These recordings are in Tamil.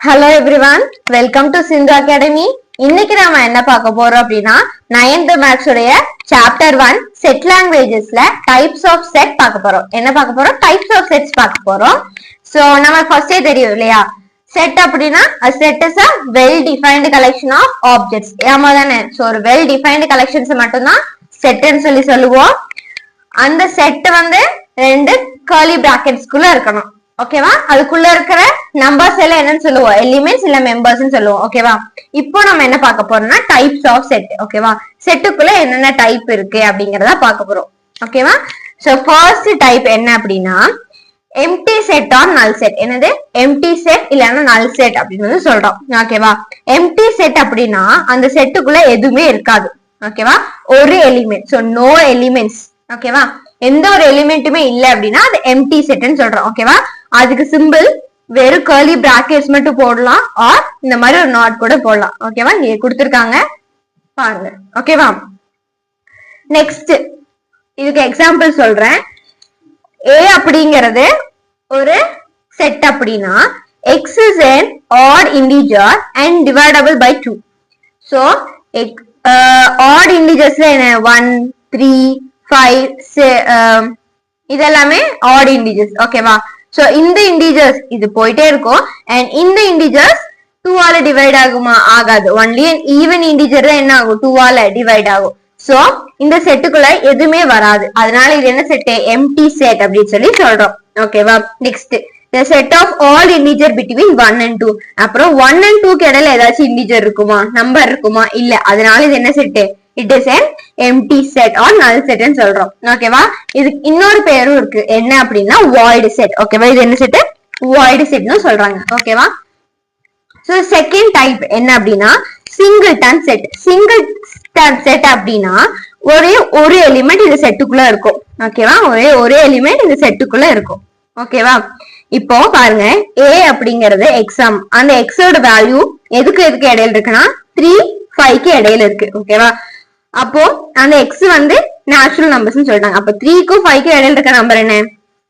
Hello everyone, welcome to Sindhu Academy. இன்னைக்கு நாம என்ன பார்க்க போறோம் அப்படின்னா 9th Maths உடைய chapter 1 set languagesல types of set பார்க்க போறோம். என்ன பார்க்க போறோம்? Types of sets பார்க்க போறோம். So நம்ம ஃபர்ஸ்டே தெரியும் இல்லையா? Set அப்படின்னா a set is a well defined collection of objects. ஆமா தானே? So ஒரு well defined collections மட்டும் தான் set ன்னு சொல்லுவோம். அந்த set வந்து ரெண்டு curly brackets குள்ள இருக்கணும். ஓகேவா? அதுக்குள்ள இருக்கிற நம்பர்ஸ் எல்லாம் என்னன்னு சொல்லுவோம்? எலிமெண்ட்ஸ் இல்ல மெம்பர்ஸ் சொல்லுவோம். ஓகேவா? இப்போ நம்ம என்ன பார்க்க போறோம்னா டைப்ஸ் ஆஃப் செட். ஓகேவா? செட்டுக்குள்ள என்னென்ன டைப் இருக்கு அப்படிங்கறத பார்க்க போறோம். ஓகேவா? சோ ஃபர்ஸ்ட் டைப் என்ன அப்படின்னா empty set or null set. என்னது? எம்டி செட் இல்லன்னா நல் செட் அப்படின்னு சொல்றோம். ஓகேவா? எம்டி செட் அப்படின்னா அந்த செட்டுக்குள்ள எதுவுமே இருக்காது. ஓகேவா? ஒரு எலிமெண்ட். So no elements. ஓகேவா? எந்த ஒரு எலிமெண்ட்டுமே இல்ல அப்படின்னா அது எம்டி செட்னு சொல்றோம். ஓகேவா? அதுக்கு சிம்பிள் வெறும் கர்லி பிராக்கெட்ஸ் மட்டும் போடலாம் ஆர் இந்த மாதிரி ஒரு நாட் கூட போடலாம். ஓகேவா? இங்க கொடுத்திருக்காங்க பாருங்க. ஓகேவா? நெக்ஸ்ட் இதுக்கு எக்ஸாம்பிள் சொல்றேன். ஏ அப்படிங்கிறது ஒரு செட் அப்படின்னா x is an odd integer and divisible by 2. So odd integersல என்ன 1 3 5 இதெல்லாமே odd integers. ஓகேவா? சோ இந்த இன்டிஜர்ஸ் இது போயிட்டே இருக்கும் and இந்த இன்டிஜர்ஸ் 2 ஆல டிவைட் ஆகுமா? ஆகாது. ஒன்லி an even integer தான் என்ன ஆகும்? 2 ஆல டிவைட் ஆகும். சோ இந்த செட்டுக்குள்ள எதுவுமே வராது. அதனால இது என்ன செட்? எம்டி செட் அப்படின்னு சொல்லி சொல்றோம். ஓகேவா? Next the set of all integer between 1 and 2. அப்புறம் 1 and 2 க்கு இடையில ஏதாச்சும் இன்டிஜர் இருக்குமா? நம்பர் இருக்குமா? இல்ல. அதனால இது என்ன set? It is an empty set or null set ன்னு சொல்றோம். ஓகேவா? இதுக்கு இன்னொரு பேரும் இருக்கு. என்ன அப்படின்னா void set. ஓகேவா? இது என்ன செட்? void set ன்னு சொல்றாங்க. ஓகேவா? சோ செகண்ட் டைப் என்ன அப்படின்னா சிங்கிள்டன் செட். சிங்கிள்டன் செட் அப்படின்னா ஒரே ஒரு எலிமெண்ட் இந்த செட்டுக்குள்ள இருக்கும். ஓகேவா? ஒரே எலிமெண்ட் இந்த செட்டுக்குள்ள இருக்கும். ஓகேவா? இப்போ பாருங்க, a அப்படிங்கிறது எக்ஸாம். அந்த எக்ஸோட வேல்யூ எதுக்கு இடையில இருக்குன்னா 3 5க்கு இடையில இருக்கு. ஓகேவா? அப்போ அந்த எக்ஸ் வந்து நேச்சுரல் நம்பர்ஸ் சொல்றாங்க. அப்ப 3க்கும் 5க்கும் இடையில இருக்க நம்பர் என்ன?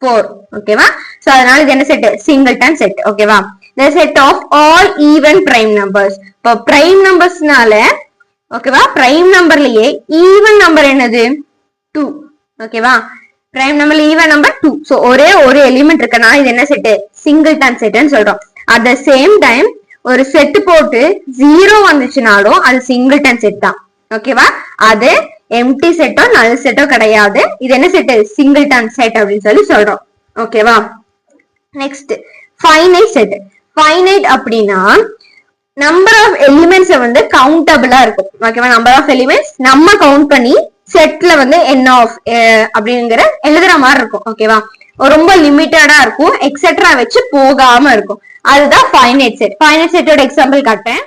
4. ஓகேவா? சோ அதனால இது என்ன செட்? Singleton set. ஓகேவா? the set of all even prime numbers. இப்போ பிரைம் நம்பர்ஸ்னால ஓகேவா, பிரைம் நம்பர்லயே ஈவன் நம்பர் என்னது? 2. ஓகேவா? பிரைம் நம்பர்ல ஈவன் நம்பர் 2. சோ ஒரே ஒரு எலிமெண்ட் இருக்கனா இது என்ன செட்? சிங்கிள்டன் செட்னு சொல்றோம். அட் த சேம் டைம் ஒரு செட் போட்டு 0 வந்துச்சுனாலும் அது சிங்கிள்டன் செட் தான். ஓகேவா? அது எம்டி செட்டோ நல் செட்டோ கிடையாது. இது என்ன செட்? சிங்கிள்டன் செட் அப்படின்னு சொல்லி சொல்றோம். ஓகேவா? Next finite set. ஃபைனைட் அப்படின்னா நம்பர் ஆஃப் எலிமெண்ட்ஸ் வந்து கவுண்டபிளா இருக்கும். ஓகேவா? நம்பர் ஆஃப் எலிமெண்ட்ஸ் நம்ம கவுண்ட் பண்ணி செட்ல வந்து என்ன ஆஃப் அப்படிங்கிற எழுதுற மாதிரி இருக்கும். ஓகேவா? ரொம்ப லிமிட்டடா இருக்கும். எக்ஸெட்ரா வச்சு போகாம இருக்கும். அதுதான் ஃபைனைட் செட். ஃபைனைட் செட்டோட எக்ஸாம்பிள் காட்டேன்.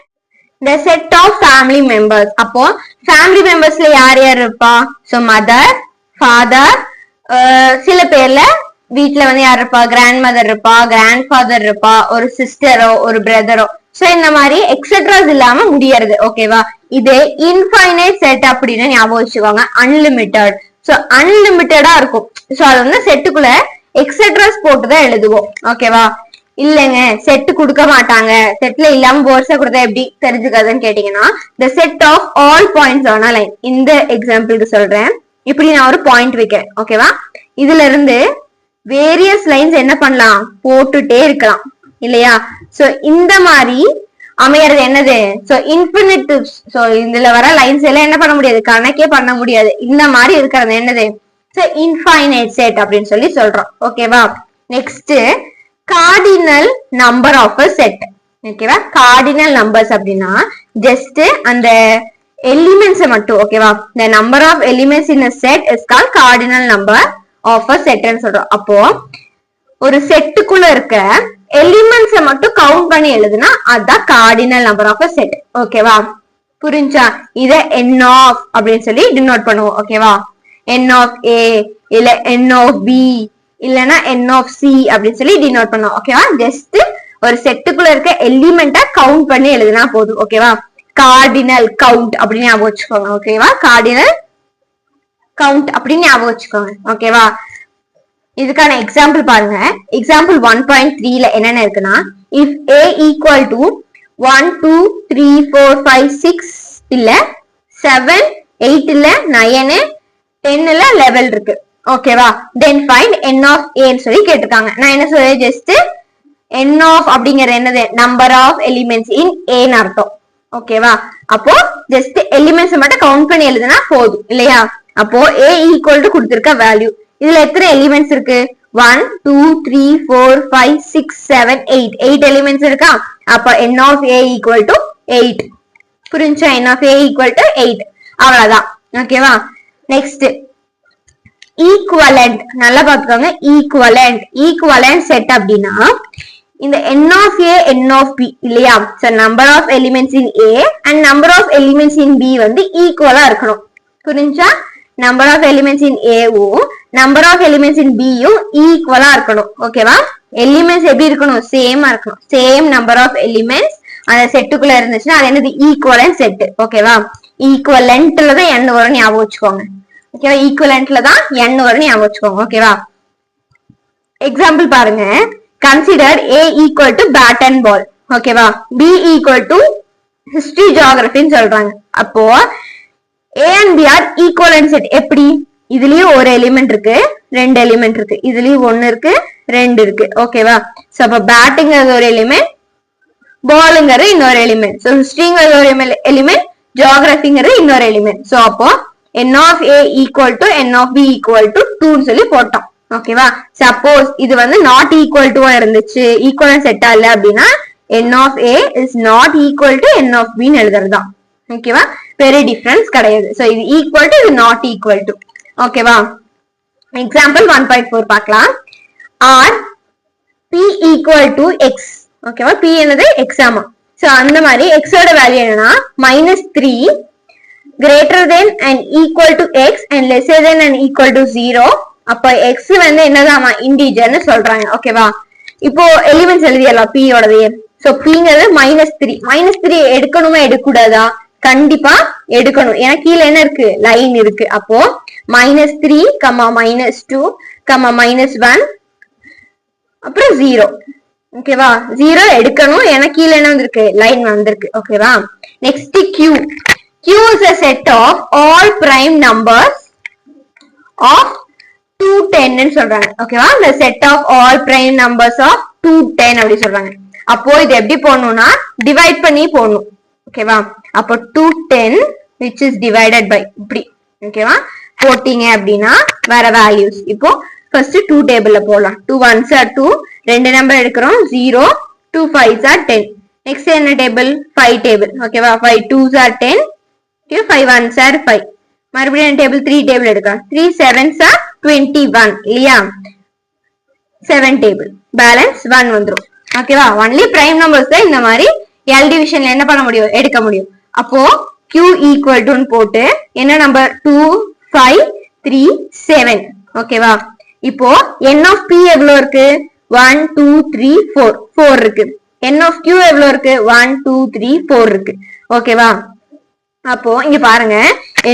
the set of family members. அப்போ family membersல யார் யார் இருப்பா? so mother, father, சில பேர்ல வீட்ல வந்து யார் இருப்பா? கிராண்ட் மதர் இருப்பா, கிராண்ட் ஃபாதர் இருப்பா, ஒரு சிஸ்டரோ ஒரு பிரதரோ. சோ இந்த மாதிரி எக்ஸெட்ராஸ் இல்லாம முடியறது. ஓகேவா? இது இன்ஃபைனைட் செட் அப்படின்னு ஞாபகம் வச்சுக்கோங்க. அன்லிமிட்டட். சோ அன்லிமிட்டடா இருக்கும். சோ அது வந்து செட்டுக்குள்ள எக்ஸெட்ராஸ் போட்டுதான் எழுதுவோம். ஓகேவா? இல்லங்க செட் கொடுக்க மாட்டாங்க, செட்ல இல்லாம போர்ஸா கொடுத்தா எப்படி தெரிஞ்சுக்காதுன்னு கேட்டீங்கன்னா the set of all points on a line. இந்த எக்ஸாம்பிளுக்கு சொல்றேன். இப்படி நான் ஒரு பாயிண்ட் வைக்கிறேன். ஓகேவா? இதுல இருந்து வேரியஸ் லைன்ஸ் என்ன பண்ணலாம்? போட்டுட்டே இருக்கலாம் இல்லையா? சோ இந்த மாதிரி அமையறது என்னது? சோ இன்ஃபினிட்டிவ்ஸ். சோ இதுல வர லைன்ஸ் எல்லாம் என்ன பண்ண முடியாது? கணக்கே பண்ண முடியாது. இந்த மாதிரி இருக்கிறது என்னது? சோ இன்ஃபைனைட் செட் அப்படின்னு சொல்லி சொல்றோம். ஓகேவா? Next cardinal number of a set. ஓகேவா? கார்டினல் நம்பர்ஸ் அப்படின்னா ஜஸ்ட் அந்த எலிமெண்ட்ஸ் மட்டும். ஓகேவா? the number of elements in a set is called cardinal number of a set ன்னு சொல்றோம். அப்போ ஒரு செட்டுக்குள்ள இருக்க எலிமெண்ட்ஸை மட்டும் கவுண்ட் பண்ணி எழுதுனா அதுதான் cardinal number of a set. ஓகேவா? புரிஞ்சா? இத n of அப்படின்னு சொல்லி டினோட் பண்ணுவோம். ஓகேவா? n of a இல்ல n of b இல்லனா n of c அப்படின்னு சொல்லி டினோட் பண்ணுவோம். ஓகேவா? ஜஸ்ட் ஒரு செட்டுக்குள்ள இருக்க எலிமெண்ட்டை கவுண்ட் பண்ணி எழுதுனா போதும். ஓகேவா? கார்டினல் கவுண்ட் அப்படின்னு ஞாபகம் வச்சுக்கோங்க. ஓகேவா? கார்டினல் கவுண்ட் அப்படின்னு ஞாபகம் வச்சுக்கோங்க. ஓகேவா? இதுக்கான எக்ஸாம்பிள் பாருங்க. எக்ஸாம்பிள் 1.3ல என்னென்ன இருக்குன்னா, இஃப் a ஈக்குவல் டு 1 2 3 4 5 6 இல்ல 7 8 இல்ல 9 10 இல்ல 11 இருக்கு. ஓகேவா? Then find n of a ன்னு சொல்லி கேட்டிருக்காங்க. நான் என்ன சொல்றேன், ஜஸ்ட் n ஆஃப் அப்படிங்கிற என்னது, number of elements in a ன்னு அர்த்தம். ஓகேவா? அப்போ ஜஸ்ட் எலிமெண்ட்ஸ் மட்டும் கவுண்ட் பண்ணி எழுதுனா போதும் இல்லையா? அப்போ a ஈக்குவல் டு கொடுத்திருக்க வேல்யூ, இதுல எத்தனை எலிமெண்ட்ஸ் இருக்கு? 1 2 3 4 5 6 7 8 8 எலிமெண்ட்ஸ் இருக்கா? அப்ப n of a equal to 8. புரிஞ்சா? n of a equal to 8. அவ்வளவுதான். ஓகேவா? Next equivalent. நல்லா பாத்துக்கோங்க. ஈக்குவலண்ட் செட் அப்படின்னா இந்த n of a n of b இல்லையா? So number of elements in a and number of elements in b வந்து ஈக்குவலா இருக்கணும். புரிஞ்சா? Number of elements in a வும் number of elements in b யும் ஈக்குவலா இருக்கணும். ஓகேவா? எலிமெண்ட்ஸ் எப்படி இருக்கணும்? சேமா இருக்கணும். சேம் நம்பர் ஆஃப் எலிமெண்ட்ஸ் அந்த செட்டுக்குள்ள இருந்துச்சுன்னா அது என்னது? Equivalent set. ஓகேவா? ஈக்குவலண்ட்ல தான் n வரும், ஞாபகம் வச்சுக்கோங்க. ஓகேவா? ஈக்குவலண்ட்ல தான் n வரும், ஞாபகம் வச்சுக்கோங்க. ஓகேவா? எக்ஸாம்பிள் பாருங்க. Consider a equal to bat and ball. ஓகேவா? b ஈக்குவல் டு ஹிஸ்டரி ஜியோகிராஃபின்னு சொல்றாங்க. அப்போ a and b are equivalent set. எப்படி? இதுலயும் ஒரு எலிமெண்ட் இருக்கு, ரெண்டு எலிமெண்ட் இருக்கு. இதுலயும் ஒன்னு இருக்கு, ரெண்டு இருக்கு. ஓகேவா? சோ அப்ப பேட்டுங்கிறது ஒரு எலிமெண்ட், பாலுங்கிறது இன்னொரு எலிமெண்ட். சோ ஹிஸ்டரிங்கிறது ஒரு எலிமெண்ட், ஜியோகிராஃபிங்கிறது இன்னொரு எலிமெண்ட். சோ அப்போ n of a equal to n of b equal to 2 சொல்லி போட்டோம். ஓகேவா? சப்போஸ் இது வந்து நாட் ஈக்குவல் டு இருந்துச்சு, ஈக்குவலன்ட் செட்டா இல்ல அப்படின்னா n of a is not equal to n of b ன்னு எழுதுறதுதான். ஓகேவா? பெரிய டிஃபரன்ஸ் கிடையாது. சோ இது ஈக்குவல் டு, இது நாட் ஈக்குவல் டு. ஓகேவா? எக்ஸாம்பிள் 1.4 பார்க்கலாம். Or p equal to x. ஓகேவா? p என்னது? x ஆமா. சோ அந்த மாதிரி x ஓட வேல்யூ என்னன்னா -3 greater than and equal to x and lesser than and equal to 0. அப்ப x வந்து என்னதாமா? இன்டிஜர்னு சொல்றாங்க. ஓகேவா? இப்போ எலிமெண்ட்ஸ் எழுதியலாம் p ஓடவே. சோ pங்கிறது -3 எடுக்கணுமா எடுக்கக்கூடாதா? கண்டிப்பா எடுக்கணும். ஏன்னா கீழே என்ன இருக்கு? லைன் இருக்கு. அப்போ -3, -2, -1 அப்புறம் 0. ஓகேவா? 0 எடுக்கணும். ஏன்னா கீழே என்ன வந்திருக்கு? லைன் வந்திருக்கு. ஓகேவா? Next q. q is a set of all prime numbers of 2 10 ன்னு சொல்றாங்க. ஓகேவா? the set of all prime numbers of 2 10 அப்படி சொல்றாங்க. அப்போ இது எப்படி போடணும்னா டிவைட் பண்ணி போடணும். ஓகேவா? அப்போ 2 10 which is divided by இப்படி. ஓகேவா? போட்டீங்க அப்படின்னா வேற வேல்யூஸ். இப்போ ஃபர்ஸ்ட் 2 டேபிள்ல போடலாம். 2 1s are 2, ரெண்டு நம்பர் எடுக்கிறோம் 0, 2 5s are 10. நெக்ஸ்ட் என்ன டேபிள்? 5 டேபிள். ஓகேவா? 5 2s are 10, 5 1s are 5. மறுபடியும் டேபிள் 3 டேபிள் எடுக்கலாம். 3 7s are 21 இல்லையா? 7 டேபிள். பேலன்ஸ் 1 வந்துரும். ஓகேவா? ஒன்லி பிரைம் நம்பர்ஸ் தான் இந்த மாதிரி எல் டிவிஷன்ல என்ன பண்ண முடியும்? எடுக்க முடியும். அப்போ q ஈக்குவல் டு போட்டு என்ன நம்பர்? 2 5 3 7. ஓகேவா? இப்போ n of p எவ்வளவு இருக்கு? 1 2 3 4 4 இருக்கு. n of q எவ்வளவு இருக்கு? 1 2 3 4 இருக்கு. ஓகேவா? அப்போ இங்க பாருங்க,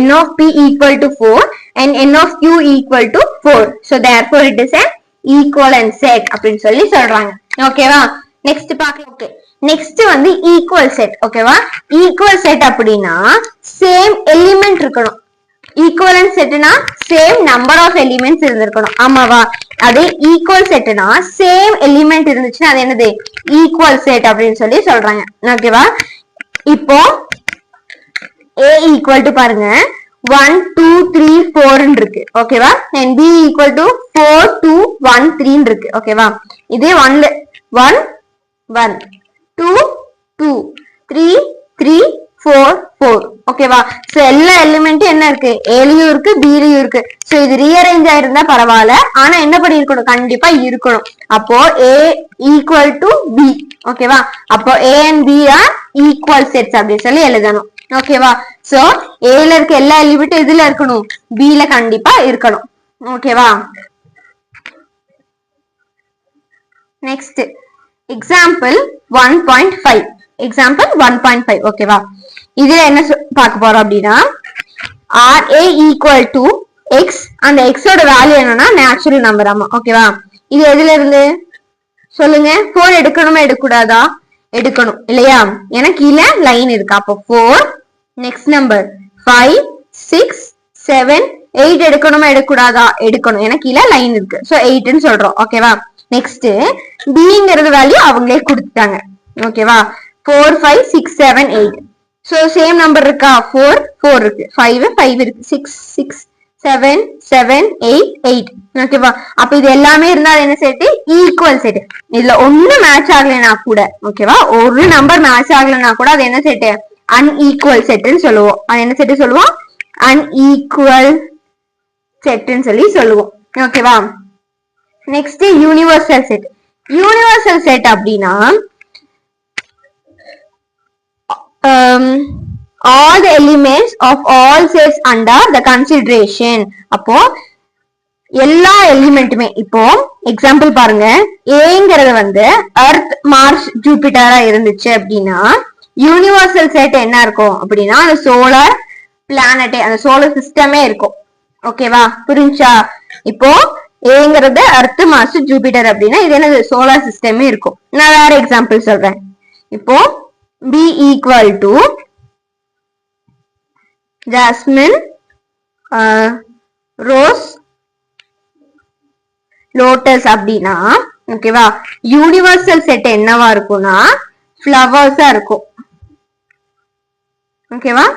n of p equal to 4 and n of q equal to 4. So therefore it is an equivalent set அப்படின்னு சொல்லி சொல்றாங்க. ஓகேவா? நெக்ஸ்ட் பார்க்கலாம். ஓகே, நெக்ஸ்ட் வந்து ஈக்குவல் செட். ஓகேவா? ஈக்குவல் செட் அப்படின்னா சேம் எலிமெண்ட் இருக்கணும். ஈக்குவலன்ட் செட்னா சேம் நம்பர் ஆஃப் எலிமெண்ட்ஸ் இருந்திருக்கணும். ஆமாவா? அதே ஈக்குவல் செட்னா சேம் எலிமெண்ட் இருந்துச்சுன்னா அது என்னது? ஈக்குவல் செட் அப்படின்னு சொல்லி சொல்றாங்க. ஓகேவா? இப்போ a ஈக்குவல் டு பாருங்க 1 2 3 4 இருக்கு. ஓகேவா? and b ஈக்குவல் டு 4 2 1 3 இருக்கு. ஓகேவா? இதே 1 1 1 2 2 3 3 4 4. ஓகேவா? சோ எல்லா எலிமெண்ட்டும் என்ன இருக்கு? ஏலயும் இருக்கு, பிலயும் இருக்கு. சோ இது ரீஅரேஞ்ச் ஆயிருந்தா பரவாயில்ல, ஆனா என்ன பண்ணி இருக்கணும்? கண்டிப்பா இருக்கணும். அப்போ a ஈக்குவல் டு b. ஓகேவா? அப்போ a and b are equal sets அப்படின்னு சொல்லி எழுதணும். ஓகேவா? சோ ஏல இருக்க எல்லா எலிமெண்ட்டும் எதுல இருக்கணும்? பில கண்டிப்பா இருக்கணும். ஓகேவா? Next example 1.5. எக்ஸாம்பிள் 1.5. ஓகேவா? இதுல என்ன பார்க்க போறோம் அப்படின்னா RA ஈக்குவல் டு எக்ஸ், அந்த எக்ஸோட வேல்யூ என்னன்னா நேச்சுரல் நம்பர். ஆமா, ஓகேவா? இது எதுல இருந்து சொல்லுங்க? 4 எடுக்கணுமா எடுக்கூடாதா? எடுக்கணும் இல்லையா? எனக்கு கீழே லைன் இருக்கு. அப்போ 4, நெக்ஸ்ட் நம்பர் 5, 6, 7, 8 எடுக்கணுமா எடுக்கூடாதா? எடுக்கணும். எனக்கு கீழே லைன் இருக்கு. சோ 8ன்னு சொல்றோம். ஓகேவா? நெக்ஸ்ட் பிங்கிறது வேல்யூ அவங்களே கொடுத்துட்டாங்க. ஓகேவா? 4, 5, 6, 7, 8. சோ சேம் நம்பர் இருக்கா? 4, 4 இருக்கு, 5, 5 இருக்கு, 6, 6, 7, 7, 8, 8. ஓகேவா? அப்ப இது எல்லாமே இருந்தா என்ன செட்? Equal set. இதுல ஒண்ணு மேட்ச் ஆகலைன்னா கூட, ஓகேவா, ஒரு நம்பர் மேட்ச் ஆகலைன்னா கூட அது என்ன செட்? அன்ஈக்குவல் செட்னு சொல்லுவோம். அது என்ன செட் சொல்லுவோம்? அன்ஈக்குவல் செட்னு சொல்லி சொல்லுவோம். ஓகேவா? Next universal set. Universal set அப்படின்னா all the elements of all sets under the consideration. அப்போ எல்லா எலிமெண்ட்டுமே, இப்போ எக்ஸாம்பிள் பாருங்க, ஏங்கிறது வந்து எர்த், மார்ஸ், ஜூபிட்டரா இருந்துச்சு அப்படின்னா யூனிவர்சல் செட் என்ன இருக்கும் அப்படின்னா அந்த சோலார் பிளானட்டே, அந்த சோலார் சிஸ்டமே இருக்கும். ஓகேவா? புரிஞ்சா? இப்போ ஏங்கிறது எர்த், மார்ஸ், ஜூபிட்டர் அப்படின்னா இது என்னது? சோலார் சிஸ்டமே இருக்கும். நான் வேற எக்ஸாம்பிள் சொல்றேன். இப்போ B equal to Jasmine, Rose, Lotus அப்படின்னா, ஓகேவா, யூனிவர்சல் செட் என்னவா இருக்கும்னா ஃப்ளவர்ஸா இருக்கும். ஓகேவா?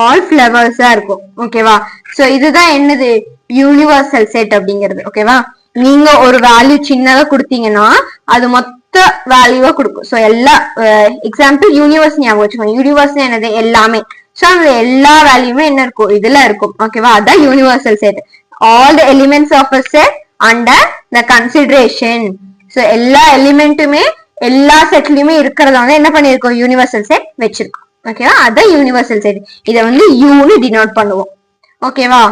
ஆல் ஃப்ளவர்ஸா இருக்கும். ஓகேவா? சோ இதுதான் என்னது? யூனிவர்சல் செட் அப்படிங்கிறது. ஓகேவா? நீங்க ஒரு வேல்யூ சின்னதா கொடுத்தீங்கன்னா அது மொத்த வேல்யூவா கொடுக்கும். சோ எல்லா எக்ஸாம்பிள் யூனிவர்ஸ் ஞாபகம் வச்சுக்கோங்க. யூனிவர்ஸ் என்னது? எல்லாமே. சோ அந்த எல்லா வேல்யூமே என்ன இருக்கும்? இதுல இருக்கும். ஓகேவா? அதான் universal set. All the elements of a set under the consideration. So எல்லா எலிமெண்ட்டுமே எல்லா செட்லயுமே இருக்கிறத வந்து என்ன பண்ணிருக்கோம்? யூனிவர்சல் செட் வச்சிருக்கோம். ஓகேவா? அதான் யூனிவர்சல் செட். இதை வந்து யூன்னு டினோட் பண்ணுவோம். ஓகேவா?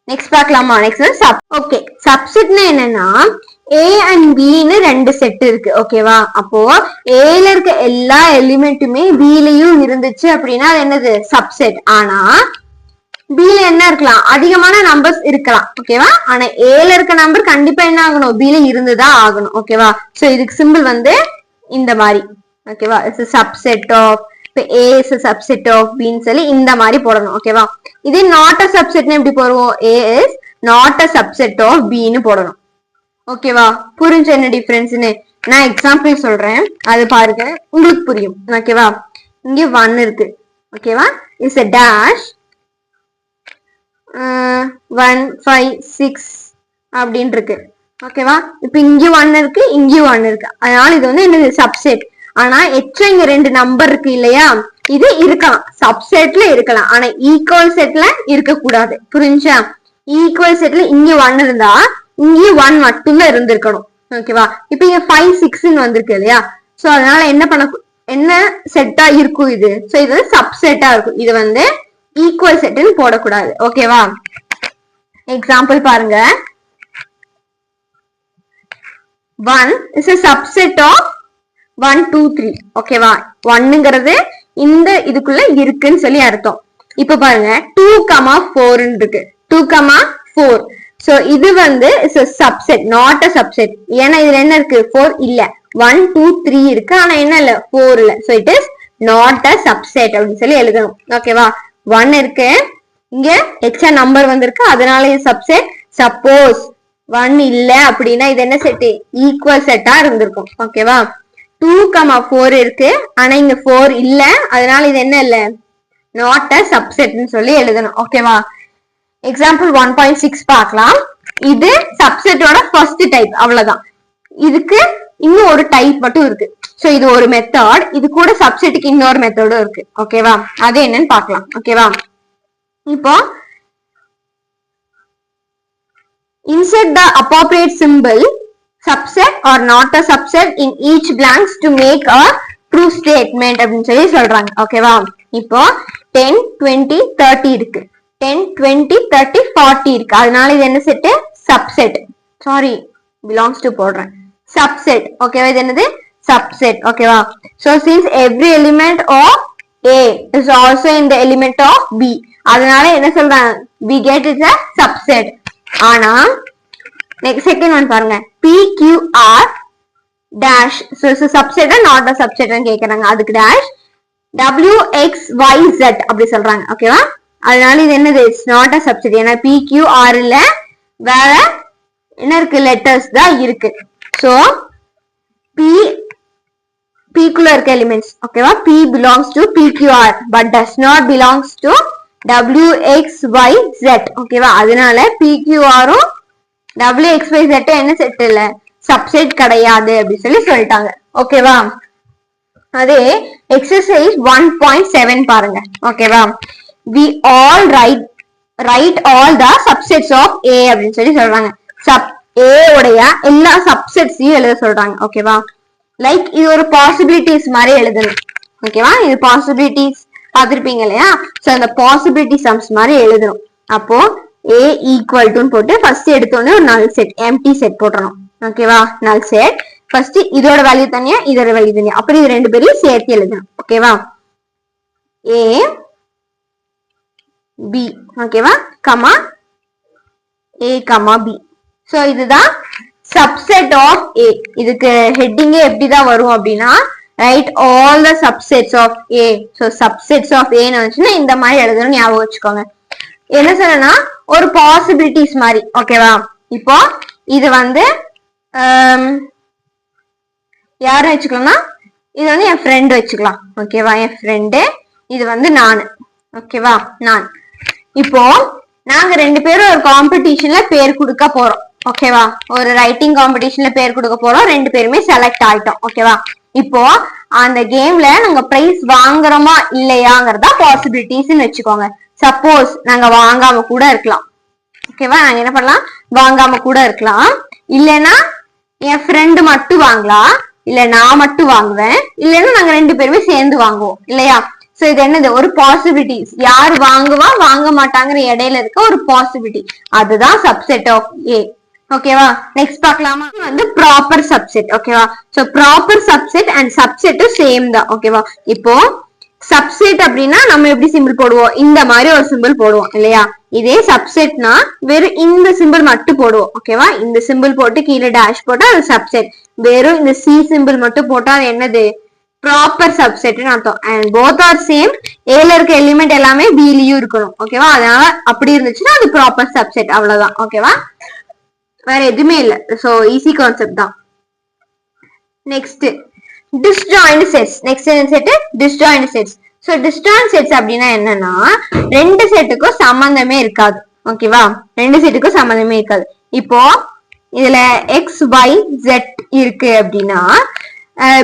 நெக்ஸ்ட் பார்க்கலாமா? நெக்ஸ்ட் ஓகே, சப்செட்னா என்னன்னா ஏ அண்ட் பின்னு ரெண்டு செட் இருக்கு. ஓகேவா? அப்போ ஏல இருக்க எல்லா எலிமெண்ட்டுமே பிலயும் இருந்துச்சு அப்படின்னா அது என்னது? சப்செட். ஆனா பில என்ன இருக்கலாம்? அதிகமான நம்பர்ஸ் இருக்கலாம். ஓகேவா? ஆனா ஏல இருக்க நம்பர் கண்டிப்பா என்ன ஆகணும்? பில இருந்துதான் ஆகணும். ஓகேவா? சோ இதுக்கு சிம்பிள் வந்து இந்த மாதிரி. ஓகேவா? இட்ஸ் சப்செட் ஆஃப், இப்போ A is a subset of B ன்னு சொல்லி இந்த மாதிரி போடணும். ஓகேவா? இதே நாட் அ சப்செட்னு எப்படி போடுவோம்? A is not a subset of B ன்னு போடணும். ஓகேவா? புரிஞ்ச என்ன டிஃபரன்ஸ்னு? நான் எக்ஸாம்பிள் சொல்றேன், அது பாருங்க, உங்களுக்கு புரியும். ஓகேவா? இங்க 1 இருக்கு. ஓகேவா? இஸ் a dash 1 5 6 அப்படின்னு இருக்கு. ஓகேவா? இப்ப இங்க 1 இருக்கு, இங்கேயும் 1 இருக்கு. அதனால இது வந்து என்னது? சப்செட். ஆனா எக்ஸ்ட்ரா இங்க 2 நம்பர் இருக்கு இல்லையா? இது இருக்கலாம், சப்செட்ல இருக்கலாம், ஆனா ஈக்குவல் செட்ல இருக்க கூடாது. புரிஞ்சா? ஈக்குவல் செட்ல இங்க 1 இருந்தா இங்கேயும் 1 மட்டும்தான் இருந்திருக்கணும். ஓகேவா? இப்ப இங்க 5 6ன்னு வந்திருக்கு இல்லையா? சோ அதனால என்ன செட்டா இருக்கும் இது? சோ இது வந்து சப்செட்டா இருக்கும். இது வந்து ஈக்குவல் செட்னு போடக்கூடாது. ஓகேவா? எக்ஸாம்பிள் பாருங்க, 1 is a subset of 1 2 3. ஓகேவா? 1ங்கிறது இந்த இதுக்குள்ள இருக்குன்னு சொல்லி அர்த்தம். இப்ப பாருங்க 2, 4 இருக்கு. 2, 4. சோ இது வந்து is a subset, not a subset. ஏன்னா இதுல என்ன இருக்கு? 4 இல்ல. 1 2 3 இருக்கு, ஆனா என்ன இல்ல? 4 இல்ல. So it is not a subset அப்படின்னு சொல்லி எழுதணும். ஓகேவா? 1 இருக்கு, இங்க எக்ஸ்ட்ரா நம்பர் வந்திருக்கு, அதனால இது சப்செட். சப்போஸ் 1 இல்ல அப்படின்னா இது என்ன செட்? ஈக்குவல் செட்டா இருந்திருக்கும். ஓகேவா? 2, 4 இருக்கு, ஆனா இங்க 4 இல்ல, அதனால இது என்ன இல்ல? நாட் அ சப்செட்னு சொல்லி எழுதணும். ஓகேவா? எக்ஸாம்பிள் 1.6 பார்க்கலாம். இது சப்செட்டோட ஃபர்ஸ்ட் டைப், அவ்வளவுதான். இதுக்கு இன்னும் ஒரு டைப் மட்டும் இருக்கு. சோ இது ஒரு மெத்தட், இது கூட சப்செட்டுக்கு இன்னொரு மெத்தடும் இருக்கு. ஓகேவா? அது என்னன்னு பார்க்கலாம். ஓகேவா? இப்போ insert the appropriate symbol, subset or not a subset, in each blanks to make a true statement அப்படின்னு சொல்லி சொல்றாங்க. ஓகேவா? இப்போ 10 20 30 இருக்கு, 10 20 30 40 இருக்கு. அதனால இது என்ன set? Subset. Sorry, belongs to போடுறேன், சப்செட். ஓகேவா? இது என்னது? சப்செட். ஓகேவா? so since every element of A is also in the element of B, அதனால என்ன சொல்றாங்க, we get is a subset. ஆனா நெக்ஸ்ட் செகண்ட் ஒன் பாருங்க, PQR dash, so subset not a subset கேக்குறாங்க, அதுக்கு dash WXYZ அப்படி சொல்றாங்க. ஓகேவா, அதனால இது என்னது, இட்ஸ் நாட் அ சப்செட். ஏன்னா PQR இல்ல, வேற என்ன இருக்கு, லெட்டர்ஸ் தான் இருக்கு. சோ P குள்ள இருக்க எலிமெண்ட்ஸ், ஓகேவா, P belongs to PQR but does not belongs to WXYZ. ஓகேவா, அதனால PQR WXYZ என்ன செட் இல்ல, சப்செட் கிடையாது அப்படி சொல்லிட்டாங்க. ஓகேவா, அதே எக்ஸசைஸ் 1.7 பாருங்க. ஓகேவா, we all write all the subsets of A அப்படின்னு சொல்றாங்க. A உடைய எல்லா சப்செட்ஸையும் எழுத சொல்றாங்க. ஓகேவா, லைக் இது ஒரு பாசிபிலிட்டிஸ் மாதிரி எழுதணும். ஓகேவா, இது பாசிபிலிட்டிஸ் பார்த்திருப்பீங்க இல்லையா, சோ அந்த பாசிபிலிட்டி சம்ஸ் மாதிரி எழுதணும். அப்போ A ஈக்குவல் டு போட்டு ஃபர்ஸ்ட் எடுத்தோடனே ஒரு நல் செட், எம்டி செட் போட்டுறணும். ஓகேவா, நல் செட் ஃபர்ஸ்ட் இதோட வேல்யூ தனியா, இதோட வேல்யூ தனியா, அப்படி இது ரெண்டு பேரையும் சேர்த்து எழுதணும். ஓகேவா, A B, ஓகேவா, comma A comma B. So இதுதான் subset of A. இதுக்கு ஹெட்டிங் எப்படிதான் வரும் அப்படின்னா, write all the subsets of A. so subsets of A ன்னு இந்த மாதிரி எழுதணும், ஞாபகம் வச்சுக்கோங்க. என்ன சொல்லனா, ஒரு பாசிபிலிட்டிஸ் மாதிரி. ஓகேவா, இப்போ இது வந்து யார வச்சுக்கலாம்னா, இது வந்து என் ஃப்ரெண்ட் வச்சுக்கலாம். ஓகேவா, என் ஃப்ரெண்டு, இது வந்து நான். ஓகேவா, நான். இப்போ நாங்க ரெண்டு பேரும் ஒரு காம்படிஷன்ல பேர் கொடுக்க போறோம். ஓகேவா, ஒரு ரைட்டிங் காம்படிஷன்ல பேர் கொடுக்க போறோம், ரெண்டு பேருமே செலக்ட் ஆயிட்டோம். ஓகேவா, இப்போ அந்த கேம்ல நாங்க பிரைஸ் வாங்குறோமா இல்லையாங்கிறதா பாசிபிலிட்டிஸ் வச்சுக்கோங்க. சப்போஸ் நாங்க வாங்காம கூட இருக்கலாம். ஓகேவா, நாங்க என்ன பண்ணலாம், வாங்காம கூட இருக்கலாம். இல்லைன்னா என் ஃப்ரெண்டு மட்டும் வாங்கலாம், இல்ல நான் மட்டும் வாங்குவேன், இல்லைன்னா நாங்க ரெண்டு பேருமே சேர்ந்து வாங்குவோம் இல்லையா. சோ இது என்னது, ஒரு பாசிபிலிட்டிஸ். யார் வாங்குவா வாங்க மாட்டாங்கிற இடையில இருக்க ஒரு பாசிபிலிட்டி, அதுதான் சப்செட் ஆஃப் ஏ. ஓகேவா, நெக்ஸ்ட் பார்க்கலாமா, வந்து ப்ராப்பர் சப்செட். ஓகேவா, so proper subset and subset same தான். ஓகேவா, இப்போ சப்செட் அப்படின்னா நம்ம எப்படி சிம்பிள் போடுவோம், இந்த மாதிரி ஒரு சிம்பிள் போடுவோம் இல்லையா. இதே சப்செட்னா வெறும் இந்த சிம்பிள் மட்டும் போடுவோம். ஓகேவா, இந்த சிம்பிள் போட்டு கீழே டேஷ் போட்டா அது சப்செட். வெறும் இந்த சி சிம்பிள் மட்டும் போட்டா அது என்னது, ப்ராப்பர் சப்செட்னு அர்த்தம். அண்ட் போத் ஆர் சேம், ஏல இருக்க எலிமெண்ட் எல்லாமே பிலயும் இருக்கணும். ஓகேவா, அதனால அப்படி இருந்துச்சுன்னா அது ப்ராப்பர் சப்செட், அவ்வளவுதான். ஓகேவா, வேற எதுவுமே இல்ல. சோ ஈஸி கான்செப்ட் தான். Next disjoint sets. நெக்ஸ்ட் என்ன set, disjoint sets. So disjoint sets அப்படின்னா என்னன்னா, ரெண்டு செட்டுக்கும் சம்பந்தமே இருக்காது. ஓகேவா, ரெண்டு செட்டுக்கும் சம்பந்தமே இருக்காது. இப்போ இதுல எக்ஸ் ஒய் ஜெட் இருக்கு அப்படின்னா,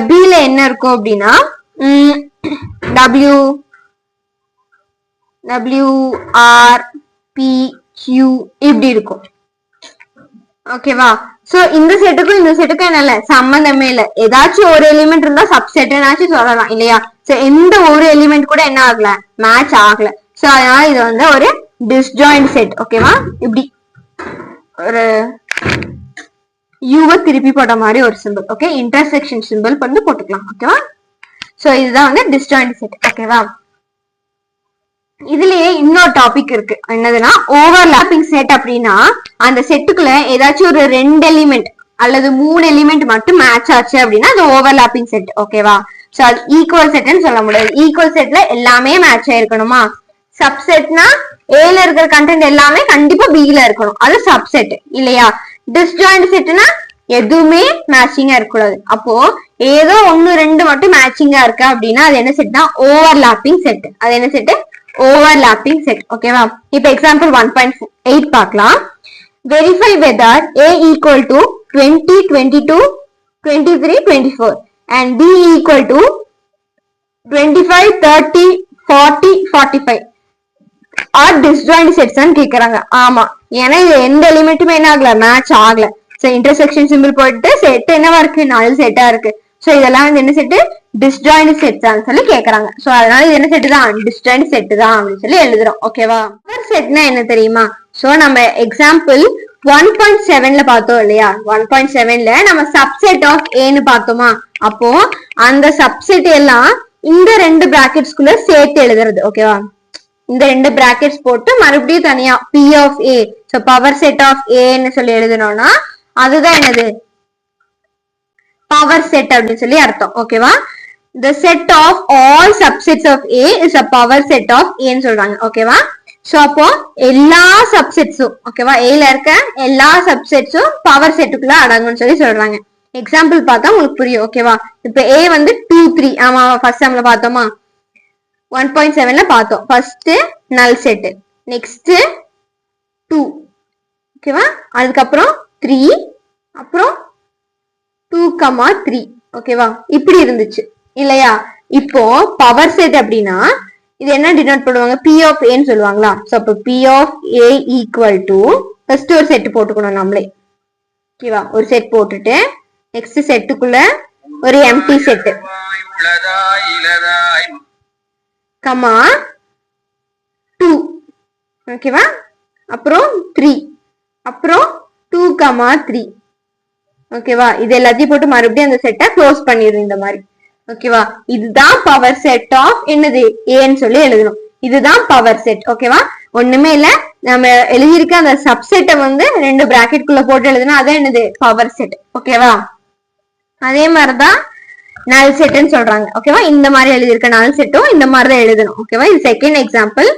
பில என்ன இருக்கும் அப்படின்னா W W R P Q இப்படி இருக்கும். ஓகேவா, சோ இந்த செட்டுக்கும் இந்த செட்டுக்கும் என்ன இல்ல, சம்பந்தமே இல்ல. ஏதாச்சும் ஒரு எலிமெண்ட் இருந்தா சப்செட்னாச்சும் சொல்லலாம் இல்லையா. சோ எந்த ஒரு எலிமெண்ட் கூட என்ன ஆகல, மேட்ச் ஆகல. சோ அதனால இது வந்து ஒரு டிஸ்ஜாயிண்ட் செட். ஓகேவா, இப்படி ஒரு யூவை திருப்பி போட்ட மாதிரி ஒரு சிம்பிள். ஓகே, இன்டர்செக்ஷன் சிம்பிள் பண்ணி போட்டுக்கலாம். ஓகேவா, சோ இதுதான் வந்து டிஸ்ஜாயிண்ட் செட். ஓகேவா, இதுலயே இன்னொரு டாபிக் இருக்கு, என்னதுன்னா ஓவர்லாப்பிங் செட். அப்படின்னா அந்த செட்டுக்குள்ள ஏதாச்சும் ஒரு ரெண்டு எலிமெண்ட் அல்லது மூணு எலிமெண்ட் மட்டும் மேட்ச் ஆச்சு அப்படின்னா அது ஓவர்லாப்பிங் செட். ஓகேவா, சோ அது ஈக்குவல் செட்னு சொல்ல முடியாது. ஈக்குவல் செட்ல எல்லாமே மேட்ச் ஆயிருக்கணுமா. சப்செட்னா ஏல இருக்கிற கண்டென்ட் எல்லாமே கண்டிப்பா பில இருக்கணும், அது சப்செட் இல்லையா. டிஸ்ஜாயிண்ட் செட்னா எதுவுமே மேட்சிங்கா இருக்கக்கூடாது. அப்போ ஏதோ ஒன்னு ரெண்டு மட்டும் மேட்சிங்கா இருக்கு அப்படின்னா அது என்ன செட்னா ஓவர்லாப்பிங் செட். அது என்ன செட், ஓவர்லாப்பிங் செட். ஓகேவா, இப்போ எக்ஸாம்பிள் 1.8 பார்க்கலாம். Verify weather A equal to 20, 22, 23, 24 and B equal to 25, 30, 40, 45 are disjoint sets ன்னு கேக்குறாங்க. ஆமா, ஏன்னா இது எந்த எலிமெண்ட்டுமே என்ன ஆகல, மேட்ச் ஆகல. சோ இன்டர்செக்ஷன் சிம்பிள் போட்டு செட் என்னவா இருக்கு, நல் செட்டா இருக்கு. சோ இதெல்லாம் வந்து என்ன செட், டிஸ்ஜாயிண்ட் செட்ஸ் சொல்லி கேக்குறாங்க. சோ அதனால இது என்ன செட் தான், டிஸ்ஜாயிண்ட் செட் தான் அப்படின்னு சொல்லி எழுதுறோம். ஓகேவா, செட்னா என்ன தெரியுமா. சோ நம்ம எக்ஸாம்பிள் 1.7ல பார்த்தோம் இல்லையா. 1.7ல நம்ம சப்செட் ஆஃப் ஏன்னு பார்த்தோமா. அப்போ அந்த சப்செட் எல்லாம் இந்த ரெண்டு பிராக்கெட்ஸ்குள்ள சேர்த்து எழுதுறது. ஓகேவா, இந்த ரெண்டு பிராக்கெட்ஸ் போட்டு மறுபடியும் தனியா P of A, so power set of ஏன்னு சொல்லி எழுதணும்னா அதுதான் என்னது பவர் செட் அப்படின்னு சொல்லி அர்த்தம். ஓகேவா? the set of all subsets of A is a power set of A ன்னு சொல்றாங்க. ஓகேவா? சோ அப்போ எல்லா சப்செட்ஸும் ஓகேவா ஏல இருக்க எல்லா சப்செட்ஸும் பவர் செட்டுக்குள்ள அடங்கும்னு சொல்லி சொல்றாங்க. எக்ஸாம்பிள் பார்த்தா உங்களுக்கு புரியும். ஓகேவா? இப்ப A வந்து 2 3 ஆமா ஃபர்ஸ்ட் டைம்ல பார்த்தோமா 1.7ல பார்த்தோம். ஃபர்ஸ்ட் நல் செட், நெக்ஸ்ட் 2 ஓகேவா, அதுக்கப்புறம் 3, அப்புறம் 2, 3 ஓகேவா இப்படி இருந்துச்சு இல்லையா? இப்போ பவர் செட் அப்படின்னா இது என்ன டினோட் பண்ணுவாங்க? P of A ன்னு சொல்லுவாங்களா? சோ அப்ப P of A equal to first ஒரு செட் போட்டுக்கணும் நம்மளே. ஓகேவா? ஒரு செட் போட்டுட்டு நெக்ஸ்ட் செட்டுக்குள்ள ஒரு எம்டி செட் கமா 2 ஓகேவா, அப்புறம் 3, அப்புறம் 2, 3 ஓகேவா. இது எல்லாத்தையும் போட்டு மறுபடியும் அந்த செட்டை க்ளோஸ் பண்ணிடுறோம் இந்த மாதிரி. ஓகேவா? இதுதான் பவர் செட் ஆஃப் என்னது ஏன்னு சொல்லி எழுதணும். இதுதான் பவர் செட். ஓகேவா? ஒண்ணுமே இல்ல, நம்ம எழுதியிருக்க அந்த சப்செட்டை வந்து ரெண்டு பிராக்கெட் குள்ள போட்டு எழுதுனா அதான் என்னது பவர் செட். ஓகேவா? அதே மாதிரிதான் நல் செட்னு சொல்றாங்க. ஓகேவா? இந்த மாதிரி எழுதியிருக்க நல் செட்டும் இந்த மாதிரிதான் எழுதணும். ஓகேவா? இது செகண்ட் எக்ஸாம்பிள்.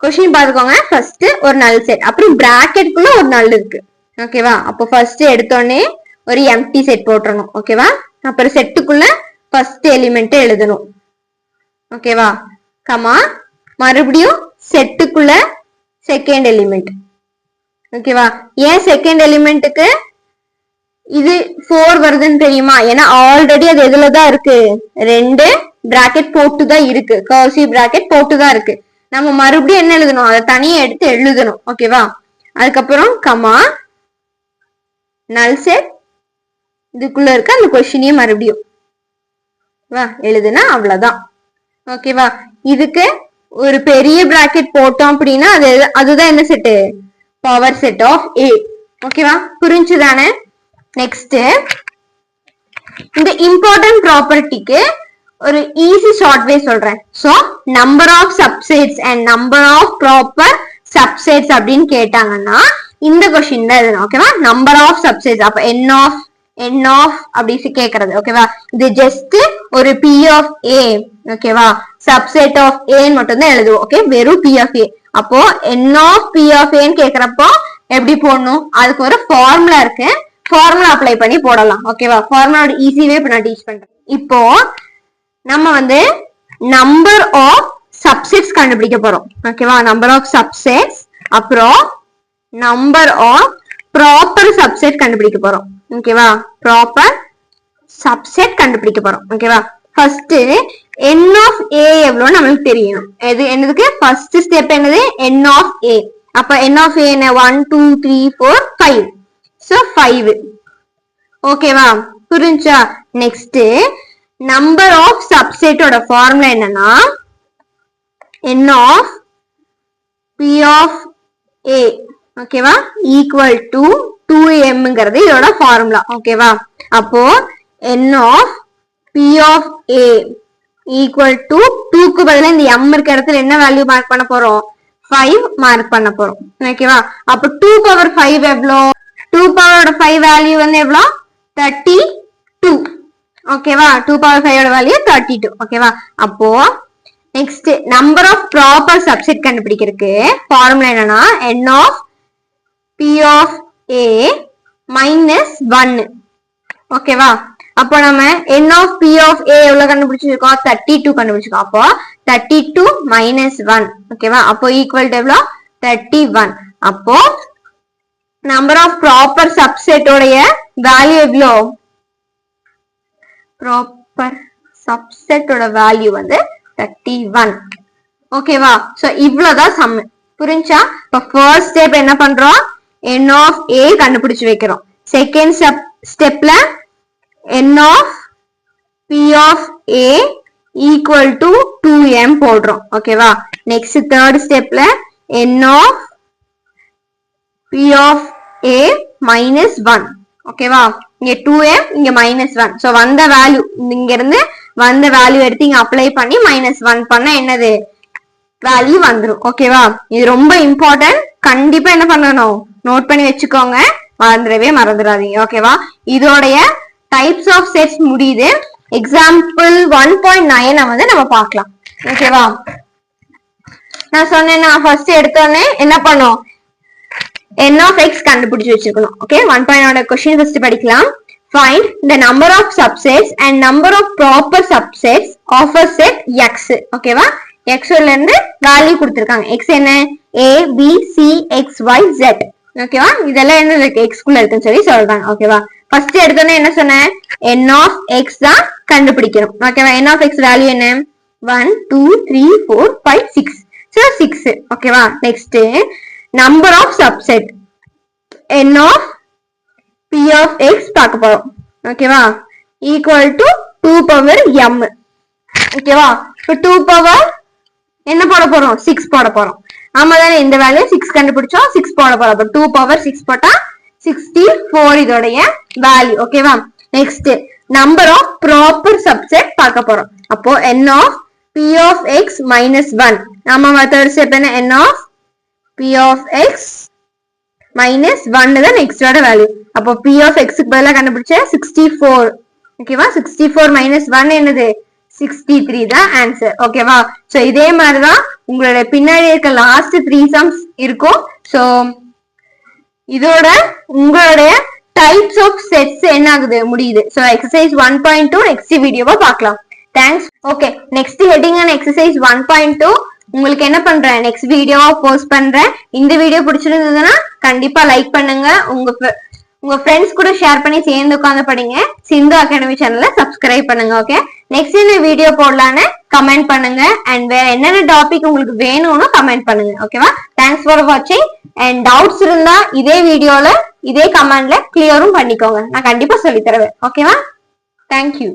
கொஸ்டின் பாத்துக்கோங்க. ஃபர்ஸ்ட் ஒரு நல் செட், அப்புறம் பிராக்கெட் குள்ள ஒரு நல் இருக்கு. ஓகேவா? அப்போ ஃபர்ஸ்ட் எடுத்தோடனே ஒரு எம்டி செட் போட்டுறணும். ஓகேவா? அப்புறம் செட்டுக்குள்ள ஃபர்ஸ்ட் எலிமெண்ட் எழுதணும். ஓகேவா? கமா மறுபடியும் செட்டுக்குள்ள செகண்ட் எலிமெண்ட். ஓகேவா? ஏன் செகண்ட் எலிமெண்ட்டுக்கு இது 4 வருதுன்னு தெரியுமா? ஏன்னா ஆல்ரெடி அது எதுலதான் இருக்கு, ரெண்டு பிராக்கெட் போட்டுதான் இருக்கு, கர்சிவ் பிராக்கெட் போட்டுதான் இருக்கு. நம்ம மறுபடியும் என்ன எழுதணும்? அதை தனியா எடுத்து எழுதணும். ஓகேவா? அதுக்கப்புறம் கமா நல் செட் இதுக்குள்ள இருக்க அந்த கொஸ்டினையும் மறுபடியும் எழுதுனா அவ்வளவுதான். ஓகேவா? இதுக்கு ஒரு பெரிய பிராக்கெட் போட்டோம் அப்படின்னா அதுதான் என்ன செட்டு? பவர் செட் ஆஃப் ஏ. ஓகேவா? புரிஞ்சுதானே? நெக்ஸ்ட் இந்த இம்பார்ட்டன்ட் ப்ராப்பர்ட்டிக்கு ஒரு ஈஸி ஷார்ட் வே சொல்றேன். So number of subsets and number of proper subsets அப்படின்னு கேட்டாங்கன்னா இந்த கொஸ்டின் தான் எழுதணும். ஓகேவா? நம்பர் ஆஃப் சப்செட்ஸ் அப்ப n ஆஃப் அப்படி கேக்குறது. ஓகேவா? இது ஜஸ்ட் ஒரு P ஆஃப் A. ஓகேவா? சப்செட் ஆஃப் A மட்டும் தான் எழுதுவோம். ஓகே, வெறும் P ஆஃப் A. அப்போ n of P of A ன்னு கேக்குறப்போ எப்படி போடணும்? அதுக்கு ஒரு ஃபார்முலா இருக்கு, ஃபார்முலா அப்ளை பண்ணி போடலாம். ஓகேவா? ஃபார்முலாவோட ஈஸிவே இப்ப நான் டீச் பண்றேன். இப்போ நம்ம வந்து நம்பர் ஆஃப் சப்செட்ஸ் கண்டுபிடிக்க போறோம். ஓகேவா? நம்பர் ஆஃப் சப்செட்ஸ் அப்புறம் நம்பர் ஆஃப் ப்ராப்பர் சப்செட் கண்டுபிடிக்க போறோம். ஓகேவா? ப்ராப்பர் சப்செட் கண்டுபிடிக்க போறோம். ஓகேவா? ஃபர்ஸ்ட் n ஆஃப் A எவ்வளவு நம்மளுக்கு தெரியணும். என்னதுக்கு ஃபர்ஸ்ட் ஸ்டெப் என்னது? n of A. அப்ப n ஆஃப் A என்ன? 1 2 3 4 5. சோ 5. ஓகேவா? புரிஞ்சா? நெக்ஸ்ட் நம்பர் ஆஃப் சப்செட்டோட ஃபார்முலா என்னன்னா n of P of A. ஓகேவா? ஈக்குவல் டு 2m இதோட ஃபார்முலா. ஓகேவா? அப்போ n of P of A equal to 2க்கு பதிலா இந்த m இருக்க இடத்துல என்ன வேல்யூ மார்க் பண்ண போறோம்? 5 மார்க் பண்ண போறோம். ஓகேவா? அப்ப 2 பவர் 5 எவ்வளோ? 2 பவர் 5 வேல்யூ வந்து எவ்வளோ? 32. ஓகேவா? 2 பவர் 5 ஓட வேல்யூ 32. ஓகேவா? அப்போ next number of proper subset கண்டுபிடிக்கிறதுக்கு ஃபார்முலா என்னன்னா n of P of A minus 1. ஓகேவா? அப்போ நம்ம n of P of A எவ்வளவு கண்டுபிடிச்சிருக்கோம்? 32 கண்டுபிடிச்சிருக்கோம். அப்போ 32 minus 1. ஓகேவா? அப்போ ஈக்குவல் டு எவ்வளோ? 31. அப்போ நம்பர் ஆஃப் ப்ராப்பர் சப்செட்டோடைய வேல்யூ எவ்வளோ? ப்ராப்பர் சப்செட்டோட வேல்யூ வந்து 31. ஓகேவா? சோ இவ்வளவுதான் சம். புரிஞ்சா? இப்ப ஃபர்ஸ்ட் ஸ்டெப் என்ன பண்றோம்? n ஆஃப் A கண்டுபிடிச்சு வைக்கிறோம். செகண்ட் ஸ்டெப்ல n of P of A equal to 2m போடுறோம். ஓகேவா? நெக்ஸ்ட் தேர்ட் ஸ்டெப்ல n of P of A minus 1. ஓகேவா? இங்க 2m இங்க -1. சோ வந்த வேல்யூ இங்க இருந்து வந்த வேல்யூ எடுத்து இங்க அப்ளை பண்ணி -1 பண்ண என்னது வேல்யூ வந்துடும். ஓகேவா? இது ரொம்ப இம்பார்ட்டன்ட். கண்டிப்பா என்ன பண்ணணும், நோட் பண்ணி வச்சுக்கோங்க, மறந்துடாதீங்க. ஓகேவா? இதோடைய டைப்ஸ் ஆஃப் செட்ஸ் முடியுது. எக்ஸாம்பிள் 1.9 வந்து நம்ம பார்க்கலாம். ஓகேவா? நான் சொன்னேன்னா ஃபர்ஸ்ட் எடுத்தோடனே என்ன பண்ணும், n of x கண்டுபிடிச்சு வச்சிருக்கணும். ஓகே, 1.9 கொஸ்டின் ஃபர்ஸ்ட் படிக்கலாம். Find the number of subsets and number of proper subsets of a set x. ஓகேவா? x ல இருந்து வேல்யூ கொடுத்திருக்காங்க. x என்ன, a b c x y z. ஓகேவா? இதெல்லாம் என்ன இருக்கு, x குள்ள இருக்குன்னு சொல்லி சொல்றாங்க. ஓகேவா? ஃபர்ஸ்ட் எடுத்தோடனே என்ன சொன்னேன், n of x தான் கண்டுபிடிக்கணும். ஓகேவா? n of x வேல்யூ என்ன, 1 2 3 4 5 6. So 6. ஓகேவா? Next number of subset, n of p of x பார்க்க போறோம். ஓகேவா? Equal to 2 power m. ஓகேவா? இப்போ 2 பவர் என்ன போட போறோம், 6 போட போறோம். ஆமா தானே, இந்த வேல்யூ 6 கண்டுபிடிச்சோம், 6 போட போறோம். அப்போ 2 பவர் 6 போட்டா 64 இதோடைய வேல்யூ. ஓகேவா? Next number of proper subset பார்க்க போறோம். அப்போ n of p of x minus 1. நம்ம மெத்தட் ஸ்டெப் என்ன, n of p of x minus 1 தான் நெக்ஸ்டோட வேல்யூ. அப்போ p of x க்கு பதிலா கண்டுபிடிச்ச 64. ஓகேவா? 64 minus 1 என்னது, 63 தான் ஆன்சர். ஓகேவா? சோ இதே மாதிரிதான் உங்களோட பின்னாடி இருக்க லாஸ்ட் 3 சம்ஸ் இருக்கும். சோ இதோட உங்களுடைய டைப்ஸ் ஆஃப் செட்ஸ் என்ன ஆகுது, முடியுது. சோ எக்ஸசைஸ் 1.2 நெக்ஸ்ட் வீடியோவா பார்க்கலாம். Thanks. Okay, next heading and exercise 1.2 உங்களுக்கு என்ன பண்றேன், நெக்ஸ்ட் வீடியோவா போஸ்ட் பண்றேன். இந்த வீடியோ பிடிச்சிருந்ததுன்னா கண்டிப்பா லைக் பண்ணுங்க, உங்க ஃப்ரெண்ட்ஸ் கூட ஷேர் பண்ணி சேர்ந்து உட்காந்து படிங்க. சிந்து அகாடமி சேனலை சப்ஸ்கிரைப் பண்ணுங்க. ஓகே, நெக்ஸ்ட் இந்த வீடியோ போடலான்னு கமெண்ட் பண்ணுங்க. அண்ட் வேற என்னென்ன டாபிக் உங்களுக்கு வேணும்னு கமெண்ட் பண்ணுங்க. ஓகேவா? தேங்க்ஸ் ஃபார் வாட்சிங். அண்ட் டவுட்ஸ் இருந்தா இதே வீடியோல இதே கமெண்ட்ல கிளியரும் பண்ணிக்கோங்க, நான் கண்டிப்பா சொல்லி தருவேன். ஓகேவா? தேங்க்யூ.